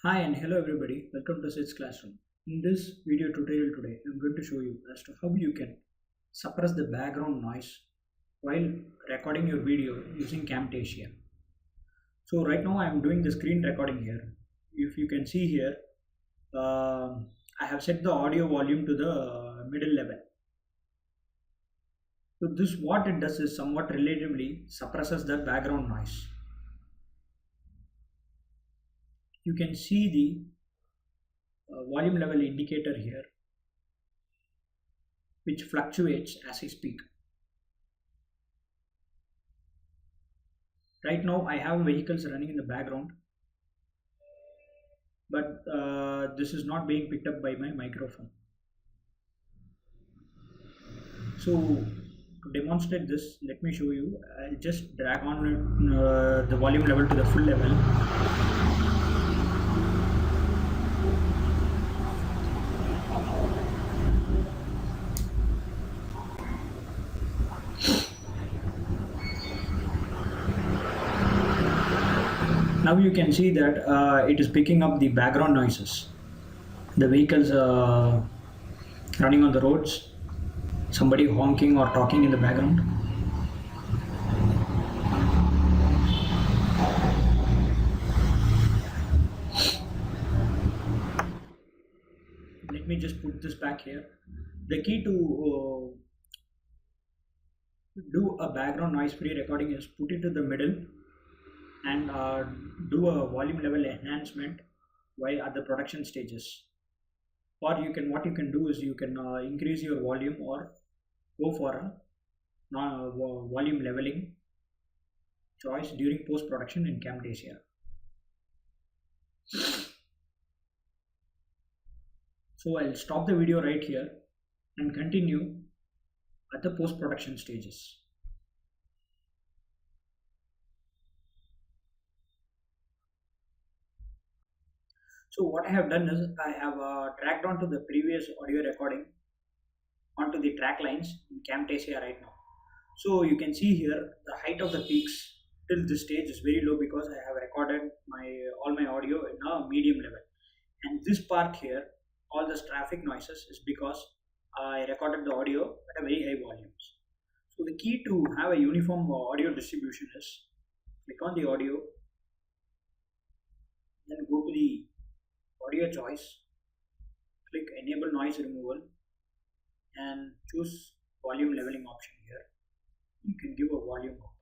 Hi and hello everybody, welcome to Sid's Classroom. In this video tutorial today, I'm going to show you as to how you can suppress the background noise while recording your video using Camtasia. So right now I'm doing the screen recording here. If you can see here, I have set the audio volume to the middle level. So this what it does is somewhat relatively suppresses the background noise. You can see the volume level indicator here, which fluctuates as I speak. Right now I have vehicles running in the background, but this is not being picked up by my microphone. So to demonstrate this, let me show you. I'll just drag on the volume level to the full level. Now you can see that it is picking up the background noises. The vehicles running on the roads, somebody honking or talking in the background. Let me just put this back here. The key to do a background noise free recording is put it to the middle and do a volume level enhancement while at the production stages. Or what you can do is you can increase your volume or go for a volume leveling choice during post production in Camtasia. So I'll stop the video right here and continue at the post production stages. So what I have done is I have dragged onto the previous audio recording onto the track lines in Camtasia right now. So you can see here the height of the peaks till this stage is very low because I have recorded all my audio in a medium level. And this part here, all this traffic noises, is because I recorded the audio at a very high volumes. So the key to have a uniform audio distribution is click on the audio, then go to the audio choice, click enable noise removal and choose volume leveling option here. You can give a volume up.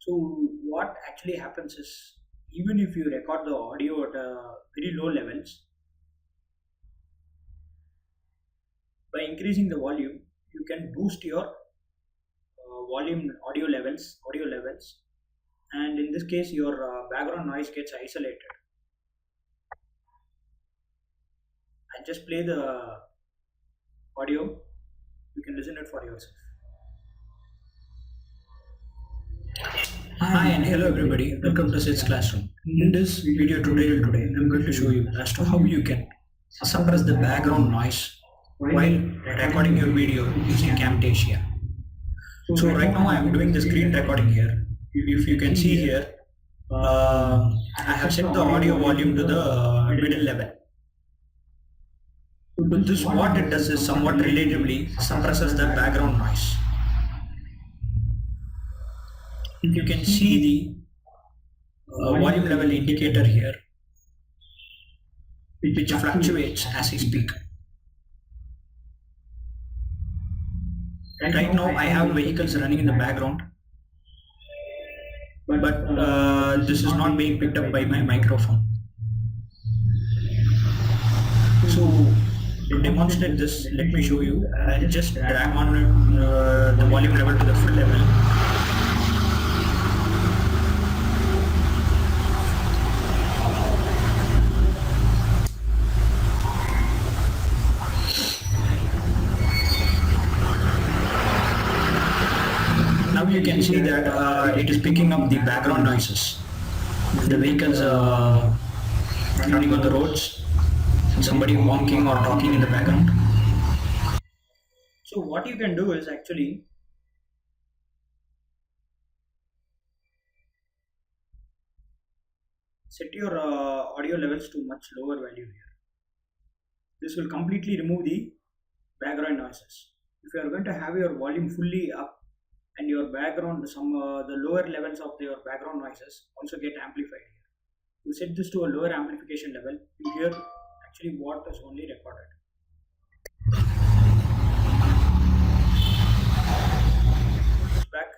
So what actually happens is, even if you record the audio at very low levels, by increasing the volume you can boost your audio levels, and in this case your background noise gets isolated. I just play the audio, you can listen it for yourself. Hi and hello everybody, welcome to Sid's Classroom. In this video tutorial today, I'm going to show you as to how you can suppress the background noise while recording your video using Camtasia. So right now I am doing the screen recording here. If you can see here, I have set the audio volume to the middle level. This what it does is somewhat relatively suppresses the background noise. You can see the volume level indicator here, which fluctuates as I speak. Right now I have vehicles running in the background, but this is not being picked up by my microphone. So to demonstrate this, let me show you. I'll just drag on the volume level to the full level. Now you can see that it is picking up the background noises. The vehicles running on the roads, somebody honking or talking in the background. So what you can do is actually set your audio levels to much lower value here. This will completely remove the background noises. If you are going to have your volume fully up and your background, the lower levels of your background noises also get amplified here. You set this to a lower amplification level, you hear actually what is only recorded. Back.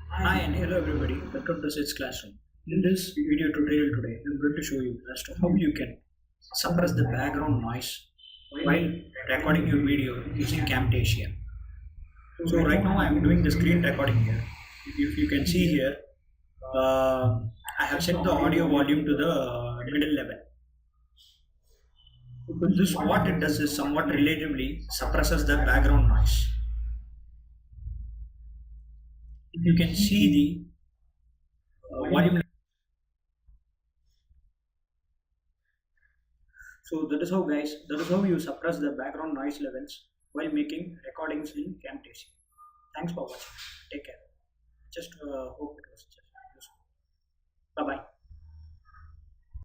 Hi and hello everybody, welcome to Sid's Classroom. In this video tutorial today, I'm going to show you as to how you can suppress the background noise while recording your video using Camtasia. So right now I'm doing the screen recording here. If you can see here, I have set the audio volume to the middle level. This what it does is somewhat relatively suppresses the background noise. If you can see the volume. So that is how guys, that is how you suppress the background noise levels while making recordings in Camtasia. Thanks for watching. Take care. Just hope it was just useful. Bye bye.